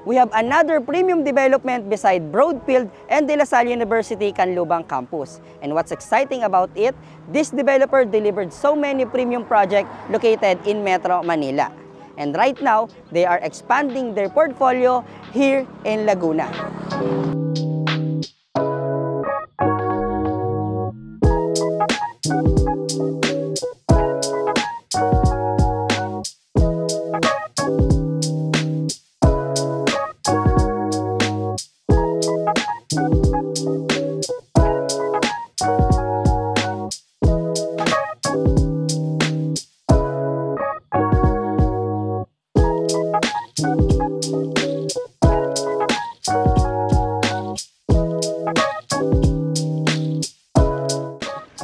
we have another premium development beside Broadfield and De La Salle University Canlubang campus. And what's exciting about it, this developer delivered so many premium projects located in Metro Manila. And right now, they are expanding their portfolio here in Laguna.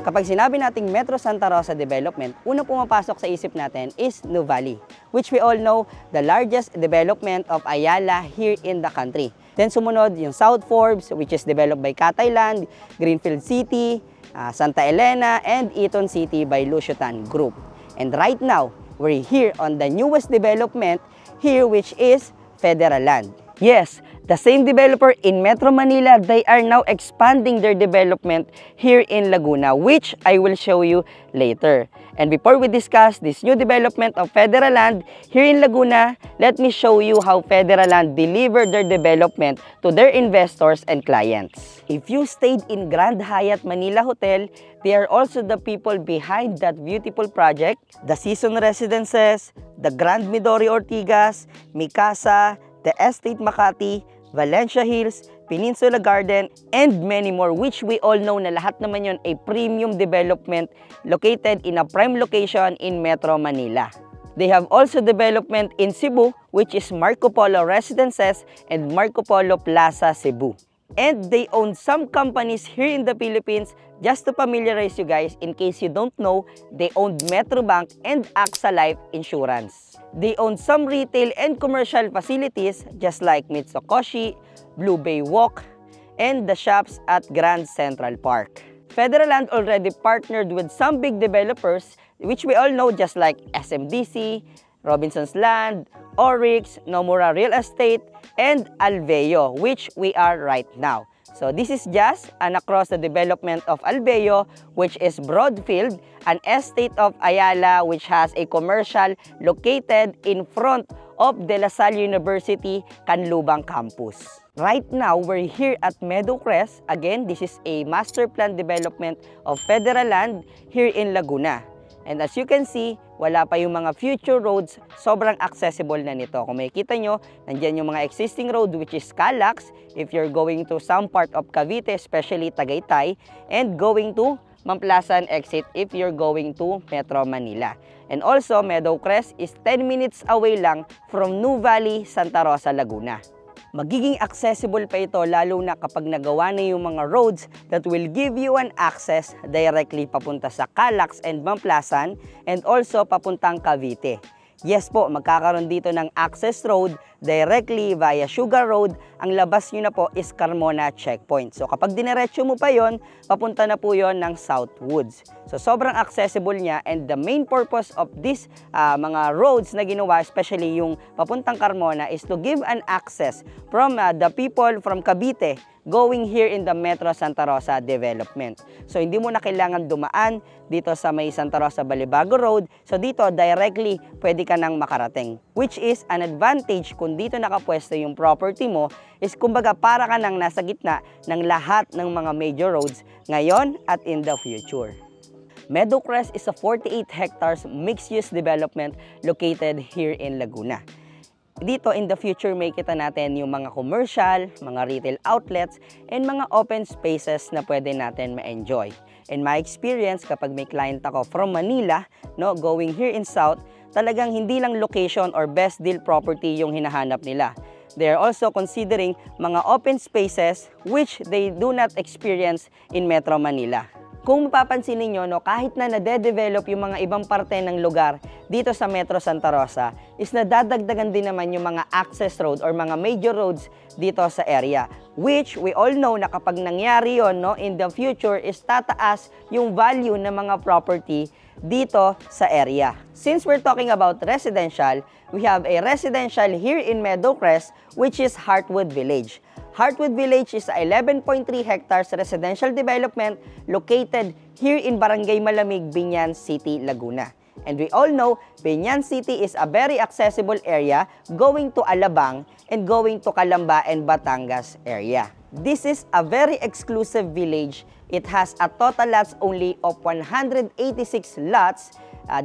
Kapag sinabi nating Metro Santa Rosa Development, unang pumapasok sa isip natin is Nuvali, which we all know the largest development of Ayala here in the country. Then sumunod yung South Forbes, which is developed by Catayland, Greenfield City, Santa Elena, and Eton City by Lusiotan Group. And right now, we're here on the newest development here, which is Federal Land. Yes, the same developer in Metro Manila, they are now expanding their development here in Laguna, which I will show you later. And before we discuss this new development of Federal Land here in Laguna, let me show you how Federal Land delivered their development to their investors and clients. If you stayed in Grand Hyatt Manila Hotel, they are also the people behind that beautiful project, the Season Residences, the Grand Midori Ortigas, Mikasa, the Estate Makati, Valencia Hills, Peninsula Garden, and many more, which we all know na lahat naman yun a premium development located in a prime location in Metro Manila. They have also development in Cebu, which is Marco Polo Residences and Marco Polo Plaza Cebu. And they own some companies here in the Philippines. Just to familiarize you guys, in case you don't know, they own Metrobank and AXA Life Insurance. They own some retail and commercial facilities just like Mitsukoshi, Blue Bay Walk, and the shops at Grand Central Park. Federal Land already partnered with some big developers, which we all know just like SMDC, Robinson's Land, Oryx, Nomura Real Estate, and Alveo, which we are right now. So this is just an across the development of Alveo, which is Broadfield, an estate of Ayala which has a commercial located in front of De La Salle University Canlubang campus. Right now, we're here at Meadowcrest. Again, this is a master plan development of Federal Land here in Laguna. And as you can see, wala pa yung mga future roads, sobrang accessible na nito. Kung makikita nyo, nandyan yung mga existing road which is Calax, if you're going to some part of Cavite, especially Tagaytay, and going to Mamplasan exit if you're going to Metro Manila. And also, Meadowcrest is 10 minutes away lang from Nuvali, Santa Rosa, Laguna. Magiging accessible pa ito lalo na kapag nagawa na yung mga roads that will give you an access directly papunta sa Calax and Mamplasan and also papuntang Cavite. Yes po, magkakaroon dito ng access road directly via Sugar Road. Ang labas nyo na po is Carmona Checkpoint. So kapag dinerecho mo pa yon, papunta na po yon ng Southwoods. So sobrang accessible niya, and the main purpose of this mga roads na ginawa, especially yung papuntang Carmona, is to give an access from the people from Cavite going here in the Metro Santa Rosa development. So hindi mo na kailangan dumaan dito sa may Santa Rosa Balibago Road. So dito directly pwede ka nang makarating, which is an advantage kung dito nakapwesto yung property mo, is kumbaga para ka nang nasa gitna ng lahat ng mga major roads ngayon at in the future. Meadowcrest is a 48 hectares mixed-use development located here in Laguna. Dito in the future may kita natin yung mga commercial, mga retail outlets, and mga open spaces na pwede natin ma-enjoy. In my experience, kapag may client ako from Manila, no, going here in South, talagang hindi lang location or best deal property yung hinahanap nila. They are also considering mga open spaces which they do not experience in Metro Manila. Kung mapapansin niyo, no, kahit na nade-develop yung mga ibang parte ng lugar dito sa Metro Santa Rosa, is nadadagdagan din naman yung mga access road or mga major roads dito sa area. Which we all know na kapag nangyari yon, no, in the future is tataas yung value ng mga property dito sa area. Since we're talking about residential, we have a residential here in Meadowcrest, which is Heartwood Village. Heartwood Village is a 11.3 hectares residential development located here in Barangay Malamig, Biñan City, Laguna. And we all know, Biñan City is a very accessible area going to Alabang and going to Calamba and Batangas area. This is a very exclusive village. It has a total lots only of 186 lots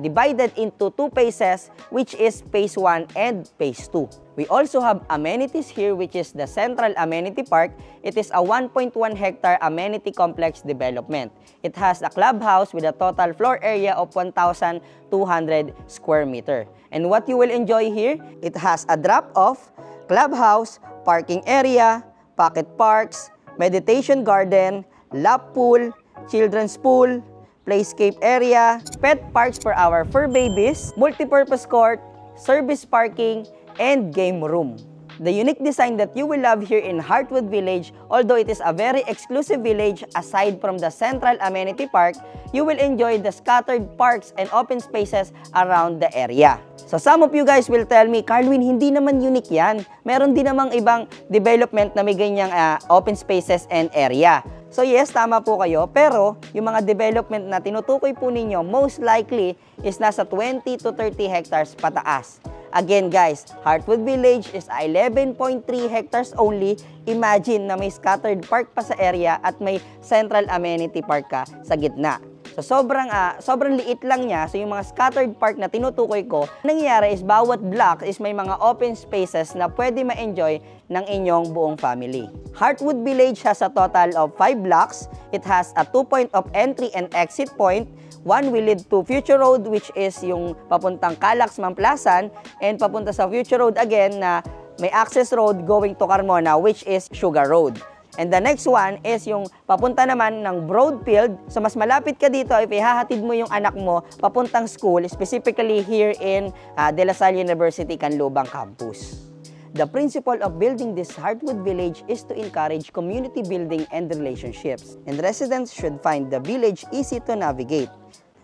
divided into 2 phases, which is phase 1 and phase 2. We also have amenities here, which is the Central Amenity Park. It is a 1.1 hectare amenity complex development. It has a clubhouse with a total floor area of 1,200 square meter. And what you will enjoy here, it has a drop-off, clubhouse, parking area, pocket parks, meditation garden, lap pool, children's pool, playscape area, pet parks for our fur babies, multipurpose court, service parking, and game room. The unique design that you will love here in Heartwood Village, although it is a very exclusive village, aside from the Central Amenity Park, you will enjoy the scattered parks and open spaces around the area. So some of you guys will tell me, Carlwin, hindi naman unique yan. Meron din namang ibang development na may ganyang open spaces and area. So yes, tama po kayo, pero yung mga development na tinutukoy po ninyo, most likely is nasa 20 to 30 hectares pataas. Again guys, Heartwood Village is 11.3 hectares only. Imagine na may scattered park pa sa area at may central amenity park ka sa gitna. So sobrang liit lang niya. So yung mga scattered park na tinutukoy ko, nangyayari is bawat block is may mga open spaces na pwede ma-enjoy ng inyong buong family. Heartwood Village has a total of 5 blocks. It has a 2 point of entry and exit point. One will lead to Future Road, which is yung papuntang Calax, Mamplasan, and papunta sa Future Road again na may access road going to Carmona, which is Sugar Road. And the next one is yung papunta naman ng Broadfield. So mas malapit ka dito if ihahatid mo yung anak mo papuntang school, specifically here in De La Salle University, Canlubang Campus. The principle of building this Heartwood Village is to encourage community building and relationships. And residents should find the village easy to navigate.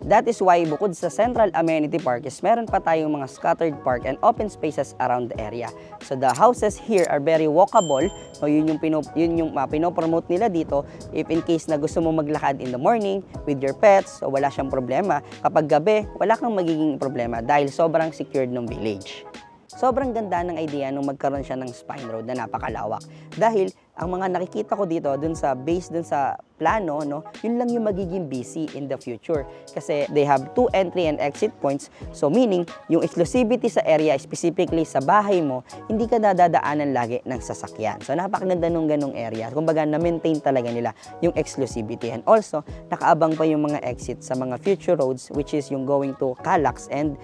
That is why bukod sa Central Amenity Park is meron pa tayong mga scattered park and open spaces around the area. So the houses here are very walkable. So yun yung pinopromote nila dito if in case na gusto mo maglakad in the morning with your pets, so wala siyang problema. Kapag gabi, wala kang magiging problema dahil sobrang secured ng village. Sobrang ganda ng idea nung magkaroon siya ng spine road na napakalawak. Dahil ang mga nakikita ko dito dun sa plano, no, yun lang yung magiging busy in the future. Kasi they have 2 entry and exit points. So meaning, yung exclusivity sa area, specifically sa bahay mo, hindi ka dadaanan lagi ng sasakyan. So napakaganda nung ganong area. Kumbaga, na-maintain talaga nila yung exclusivity. And also, nakaabang pa yung mga exit sa mga future roads, which is yung going to Calax and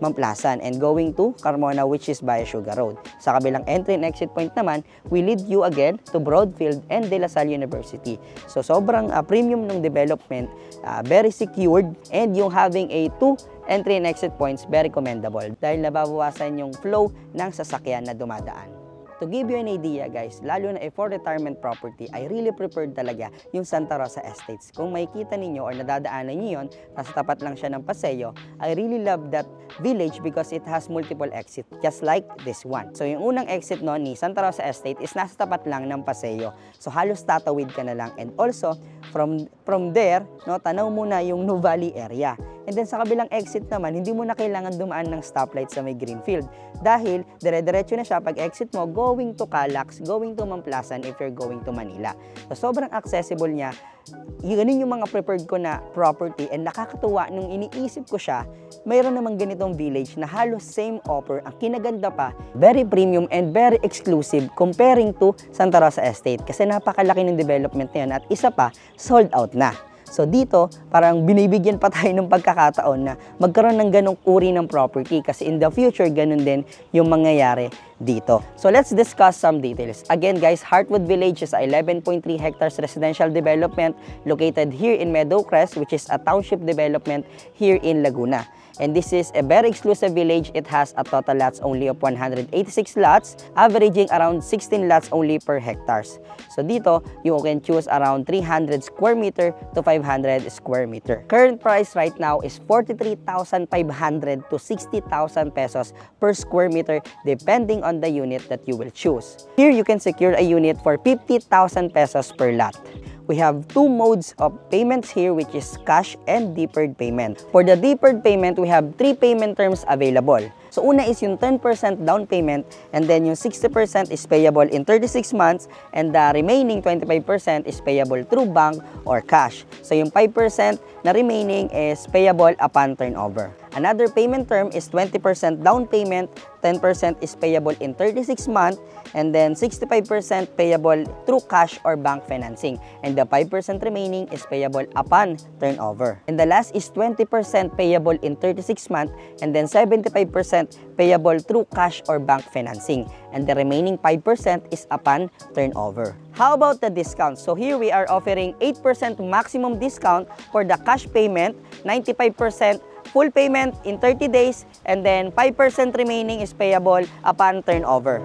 Mamplasan and going to Carmona, which is via Sugar Road. Sa kabilang entry and exit point naman, we lead you again to Broadfield and De La Salle University. So sobrang premium ng development, very secured, and yung having a 2 entry and exit points, very commendable dahil nababawasan yung flow ng sasakyan na dumadaan. To give you an idea guys, lalo na for retirement property, I really preferred talaga yung Santa Rosa Estates. Kung makikita ninyo or nadadaanan niyo yun, nasa tapat lang siya ng Paseo, I really love that village because it has multiple exits, just like this one. So yung unang exit no, ni Santa Rosa Estate is nasa tapat lang ng Paseo. So halos tatawid ka na lang. And also, from there, no, tanaw muna yung Nuvali area. And then sa kabilang exit naman, hindi mo na kailangan dumaan ng stoplight sa may Greenfield. Dahil dire-diretso na siya pag exit mo, going to Calax, going to Mamplasan if you're going to Manila. So sobrang accessible niya. Ganun yung mga preferred ko na property, and nakakatuwa nung iniisip ko siya, mayroon namang ganitong village na halos same offer. Ang kinaganda pa, very premium and very exclusive comparing to Santa Rosa Estate kasi napakalaki ng development na yan at isa pa, sold out na. So dito, parang binibigyan pa tayo ng pagkakataon na magkaroon ng ganong uri ng property kasi in the future, ganun din yung mangyayari dito. So let's discuss some details. Again guys, Heartwood Village is a 11.3 hectares residential development located here in Meadowcrest, which is a township development here in Laguna. And this is a very exclusive village. It has a total lots only of 186 lots, averaging around 16 lots only per hectares. So dito, you can choose around 300 square meter to 500 square meter. Current price right now is 43,500 to 60,000 pesos per square meter depending on the unit that you will choose. Here you can secure a unit for 50,000 pesos per lot. We have two modes of payments here, which is cash and deferred payment. For the deferred payment, we have three payment terms available. So una is yung 10% down payment, and then yung 60% is payable in 36 months, and the remaining 25% is payable through bank or cash. So yung 5% na remaining is payable upon turnover. Another payment term is 20% down payment, 10% is payable in 36 months, and then 65% payable through cash or bank financing. And the 5% remaining is payable upon turnover. And the last is 20% payable in 36 months, and then 75% payable through cash or bank financing. And the remaining 5% is upon turnover. How about the discount? So here we are offering 8% maximum discount for the cash payment, 95% full payment in 30 days, and then 5% remaining is payable upon turnover.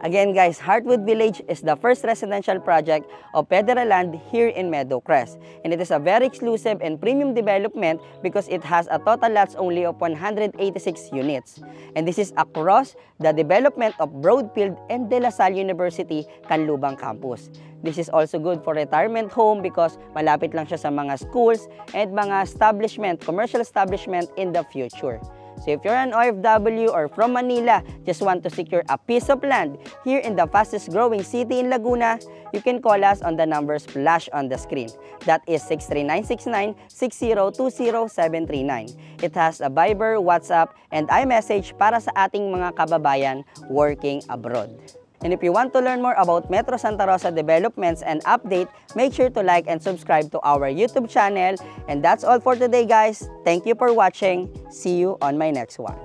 Again guys, Heartwood Village is the first residential project of Federal Land here in Meadowcrest. And it is a very exclusive and premium development because it has a total lots only of 186 units. And this is across the development of Broadfield and De La Salle University, Canlubang Campus. This is also good for retirement home because malapit lang siya sa mga schools and mga establishment, commercial establishment in the future. So if you're an OFW or from Manila, just want to secure a piece of land here in the fastest growing city in Laguna, you can call us on the numbers flash on the screen. That is 63969-6020739. It has a Viber, WhatsApp, and iMessage para sa ating mga kababayan working abroad. And if you want to learn more about Metro Santa Rosa developments and update, make sure to like and subscribe to our YouTube channel. And that's all for today, guys. Thank you for watching. See you on my next one.